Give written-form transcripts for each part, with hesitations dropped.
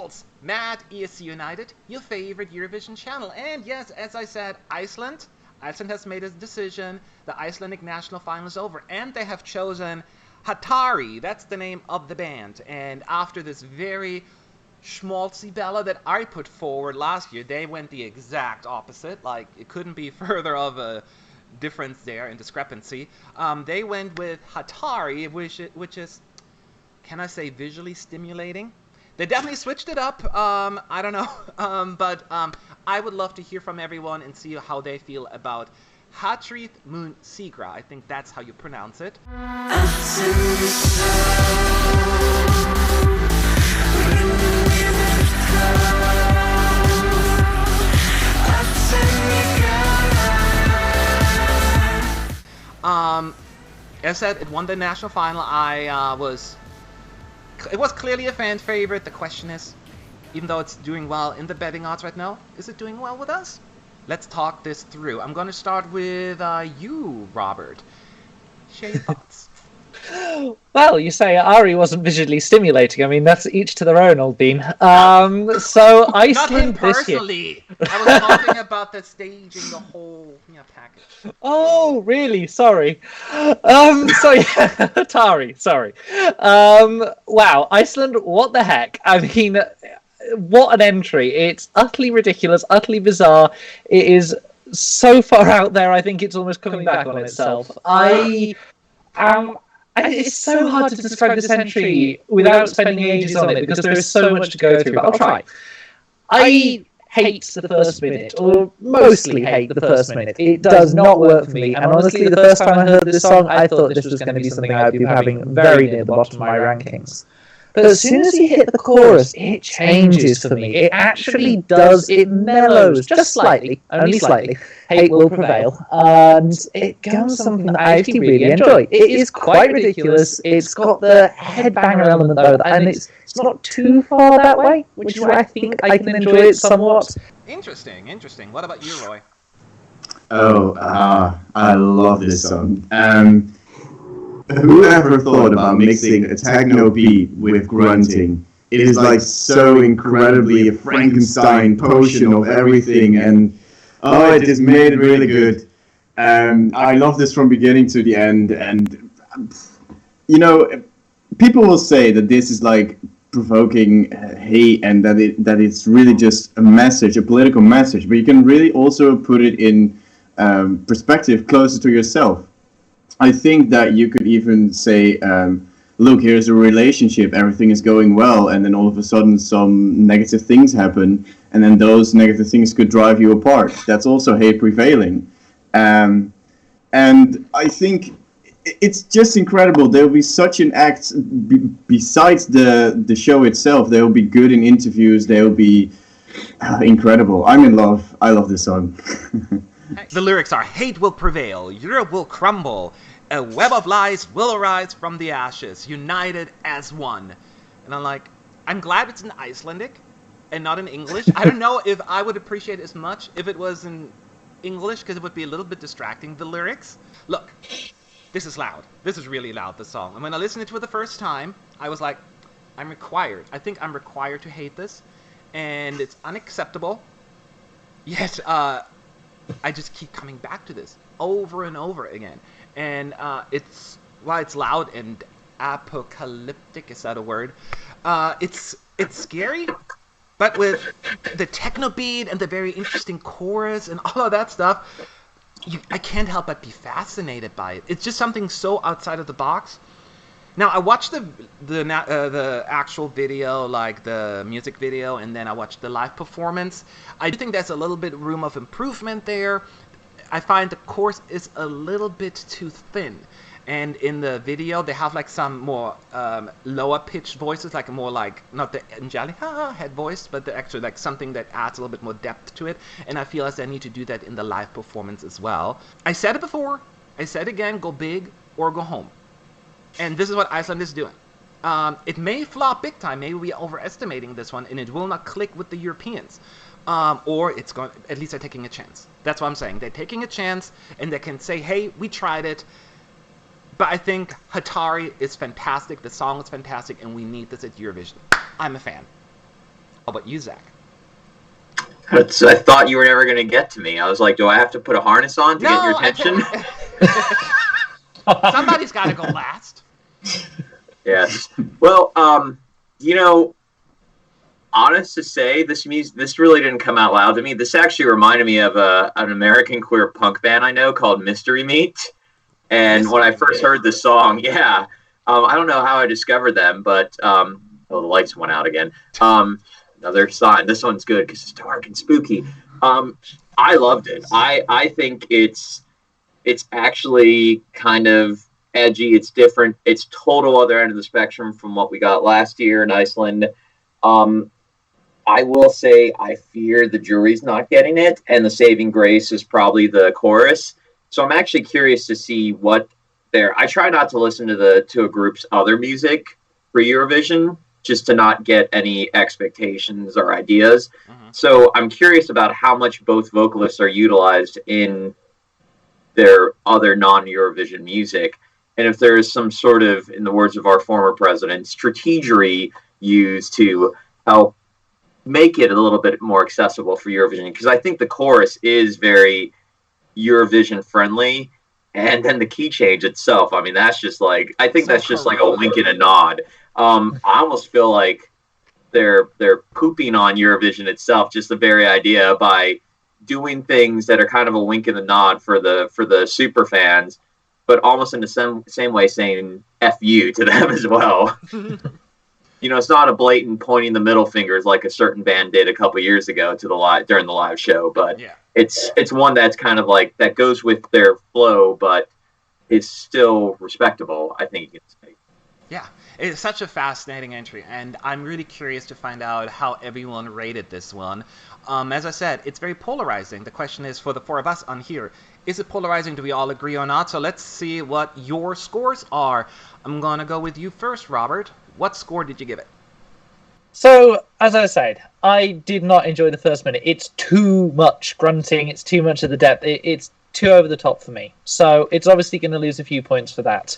Schmaltz, Matt, ESC United, your favorite Eurovision channel. And yes, as I said, Iceland has made a decision. The Icelandic National Final is over, and they have chosen Hatari. That's the name of the band. And after this very schmaltzy ballad that I put forward last year, they went the exact opposite. Like, it couldn't be further of a difference there and discrepancy. They went with Hatari, which is, can I say, visually stimulating? They definitely switched it up. I don't know, but I would love to hear from everyone and see how they feel about Hatrið mun sigra. I think that's how you pronounce it. As I said, it won the national final. It was clearly a fan favorite. The question is, even though it's doing well in the betting odds right now, is it doing well with us? Let's talk this through. I'm going to start with you, Robert. Share your thoughts. Well, you say Ari wasn't visually stimulating. I mean, that's each to their own, old bean. So Iceland Not him personally. I was talking about the staging, the whole package. Oh, really? Sorry. Hatari. Sorry. Wow, Iceland. What the heck? I mean, what an entry! It's utterly ridiculous, utterly bizarre. It is so far out there. I think it's almost coming back on itself. It's so hard to describe this entry without spending ages on it because there is so much to go through, but I'll try. I hate the first minute, or mostly hate the first minute. It does not work for me, and honestly, the first time I heard this song, I thought this was going to be something I'd be having very near the bottom of my rankings. But as soon as you hit the chorus, it changes for me. It actually does. It mellows just slightly, only slightly. Hate will prevail, and it becomes something that I actually really enjoy. It is quite ridiculous. It's got the headbanger element though, and it's not too far that way, which is why I think I can enjoy it somewhat. Interesting. What about you, Roy? I love this song. Whoever thought about mixing a techno beat with grunting? It is like so incredibly a Frankenstein potion of everything, and it just made it really good. I love this from beginning to the end, and people will say that this is like provoking hate and that it's really just a message, a political message, but you can really also put it in perspective closer to yourself. I think that you could even say, look, here's a relationship, everything is going well, and then all of a sudden some negative things happen, and then those negative things could drive you apart. That's also hate prevailing. And I think it's just incredible. There will be such an act, besides the show itself, they will be good in interviews, they will be incredible. I'm in love. I love this song. The lyrics are, hate will prevail, Europe will crumble, a web of lies will arise from the ashes, united as one. And I'm glad it's in Icelandic and not in English. I don't know if I would appreciate it as much if it was in English, because it would be a little bit distracting, the lyrics. Look, this is loud. This is really loud, the song. And when I listened to it the first time, I was like, I think I'm required to hate this. And it's unacceptable. Yet, I just keep coming back to this over and over again. And while it's loud and apocalyptic, is that a word? It's scary, but with the techno beat and the very interesting chorus and all of that stuff, I can't help but be fascinated by it. It's just something so outside of the box. Now, I watched the actual video, like the music video, and then I watched the live performance. I do think there's a little bit room of improvement there. I find the chorus is a little bit too thin. And in the video, they have like some more lower pitched voices, like more like, not the Angelica head voice, but the actual like something that adds a little bit more depth to it. And I feel as I need to do that in the live performance as well. I said it before, I said it again, go big or go home. And this is what Iceland is doing. It may flop big time. Maybe we're overestimating this one, and it will not click with the Europeans. Or it's going. At least they're taking a chance. That's what I'm saying. They're taking a chance, and they can say, "Hey, we tried it." But I think Hatari is fantastic. The song is fantastic, and we need this at Eurovision. I'm a fan. How about you, Zach? I thought you were never going to get to me. I was like, do I have to put a harness on to get your attention? Somebody's got to go last. Yes. Well, honest to say, this really didn't come out loud to me. This actually reminded me of an American queer punk band I know called Mystery Meat. And when I first heard the song, I don't know how I discovered them, but the lights went out again. Another sign. This one's good because it's dark and spooky. I loved it. I think it's actually kind of edgy. It's different. It's total other end of the spectrum from what we got last year in Iceland. I will say I fear the jury's not getting it, and the saving grace is probably the chorus. So I'm actually curious to see what I try not to listen to a group's other music for Eurovision, just to not get any expectations or ideas. Mm-hmm. So I'm curious about how much both vocalists are utilized in their other non-Eurovision music, and if there is some sort of, in the words of our former president, strategery used to help make it a little bit more accessible for Eurovision, because I think the chorus is very Eurovision friendly, and then the key change itself, I mean, that's just like, I think that's just like a wink and a nod. I almost feel like they're pooping on Eurovision itself, just the very idea, by doing things that are kind of a wink and a nod for the super fans, but almost in the same way saying F you to them as well. It's not a blatant pointing the middle fingers like a certain band did a couple years ago during the live show, but it's one that's kind of like, that goes with their flow, but is still respectable, I think you can say. Yeah, it's such a fascinating entry, and I'm really curious to find out how everyone rated this one. As I said, it's very polarizing. The question is, for the four of us on here, is it polarizing? Do we all agree or not? So let's see what your scores are. I'm going to go with you first, Robert. What score did you give it? So, as I said, I did not enjoy the first minute. It's too much grunting. It's too much of the depth. It's too over the top for me. So, it's obviously going to lose a few points for that.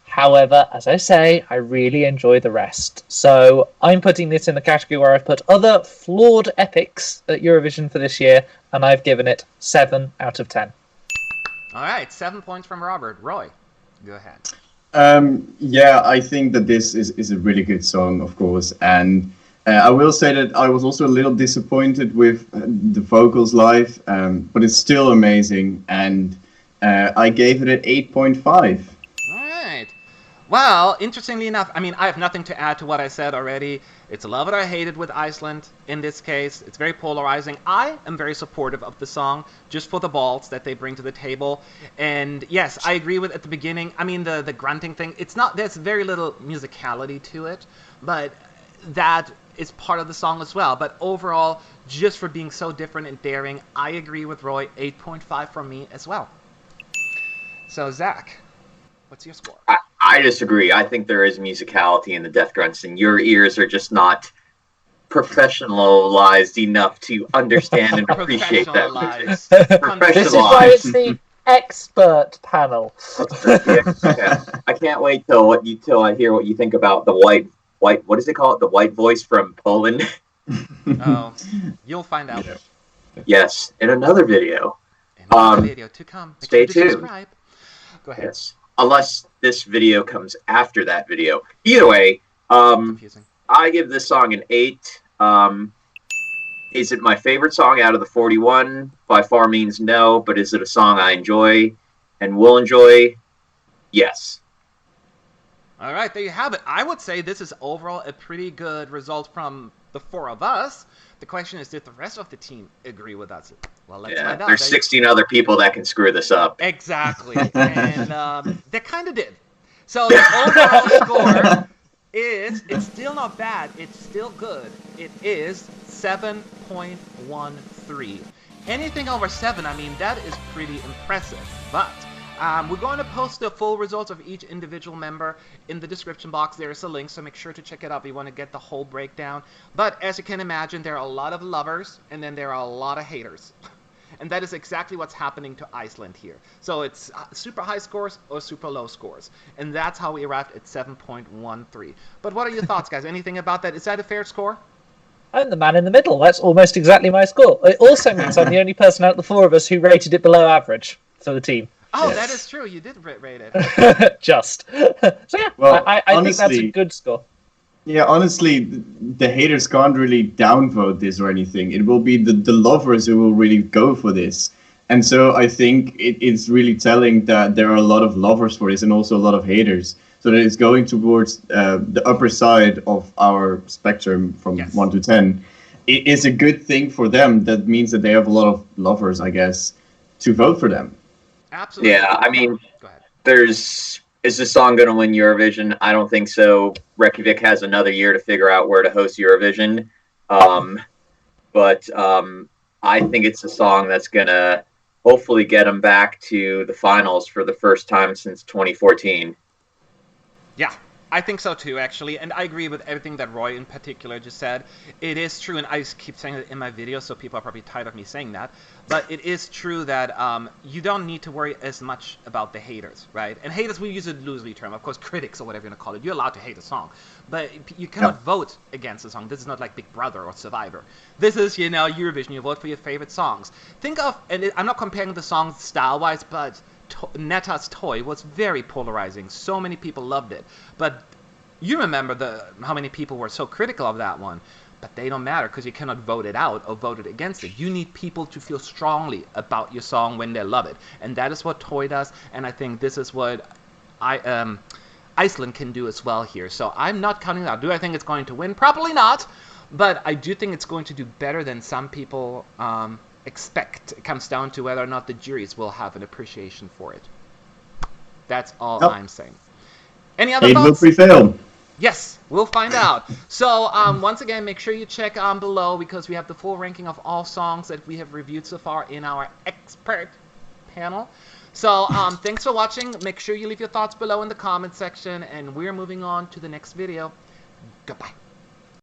However, as I say, I really enjoy the rest. So, I'm putting this in the category where I've put other flawed epics at Eurovision for this year, and I've given it 7 out of 10. All right, 7 points from Robert. Roy, go ahead. I think that this is a really good song, of course, and I will say that I was also a little disappointed with the vocals live, but it's still amazing, and I gave it an 8.5. All right. Well, interestingly enough, I mean, I have nothing to add to what I said already. It's a love it or hate it with Iceland in this case. It's very polarizing. I am very supportive of the song, just for the balls that they bring to the table. And yes, I agree with at the beginning. I mean, the grunting thing, there's very little musicality to it, but that is part of the song as well. But overall, just for being so different and daring, I agree with Roy, 8.5 from me as well. So, Zach, what's your score? I disagree. I think there is musicality in the death grunts, and your ears are just not professionalized enough to understand and appreciate that music. This is why it's the expert panel. I can't wait till I hear what you think about the white. What is it called? The white voice from Poland. Oh, you'll find out. Yes, in another video. Video to come. Stay tuned. Subscribe. Go ahead. Yes. Unless this video comes after that video. Either way, I give this song an 8. Is it my favorite song out of the 41? By far means no, but is it a song I enjoy and will enjoy? Yes. All right, there you have it. I would say this is overall a pretty good result from the four of us. The question is, did the rest of the team agree with us? Well, let's find out. There's 16 other people that can screw this up. Exactly, and they kind of did. So the overall score it's still not bad. It's still good. It is 7.13. Anything over 7, I mean, that is pretty impressive. But we're going to post the full results of each individual member in the description box. There is a link, so make sure to check it out if you want to get the whole breakdown. But as you can imagine, there are a lot of lovers, and then there are a lot of haters. And that is exactly what's happening to Iceland here. So it's super high scores or super low scores. And that's how we arrived at 7.13. But what are your thoughts, guys? Anything about that? Is that a fair score? I'm the man in the middle. That's almost exactly my score. It also means I'm the only person out of the four of us who rated it below average for the team. Oh, Yes. that is true. You did rate it. Just. So yeah, Well, I think that's a honestly- good score. Yeah, honestly, the haters can't really downvote this or anything. It will be the lovers who will really go for this. And so I think it's really telling that there are a lot of lovers for this and also a lot of haters. So that it's going towards the upper side of our spectrum from Yes. 1 to 10. It is a good thing for them. That means that they have a lot of lovers, I guess, to vote for them. Absolutely. Yeah, I mean, Go ahead. is this song going to win Eurovision? I don't think so. Reykjavik has another year to figure out where to host Eurovision. But I think it's a song that's going to hopefully get them back to the finals for the first time since 2014. Yeah, I think so too, actually, and I agree with everything that Roy in particular just said. It is true, and I keep saying it in my video, so people are probably tired of me saying that, but it is true that you don't need to worry as much about the haters, right? And haters, we use a loosely term, of course, critics or whatever you want to call it. You're allowed to hate a song, but you cannot vote against a song. This is not like Big Brother or Survivor. This is, Eurovision. You vote for your favorite songs. Think of, and I'm not comparing the songs style-wise, but Netta's Toy was very polarizing. So many people loved it. But you remember how many people were so critical of that one. But they don't matter because you cannot vote it out or vote it against it. You need people to feel strongly about your song when they love it. And that is what Toy does. And I think this is what Iceland can do as well here. So I'm not counting it out. Do I think it's going to win? Probably not. But I do think it's going to do better than some people expect. It comes down to whether or not the juries will have an appreciation for it. That's all I'm saying. Any other Hate will thoughts? prevail. Yes, we'll find out. So once again, make sure you check below because we have the full ranking of all songs that we have reviewed so far in our expert panel. So thanks for watching. Make sure you leave your thoughts below in the comment section, and we're moving on to the next video. Goodbye.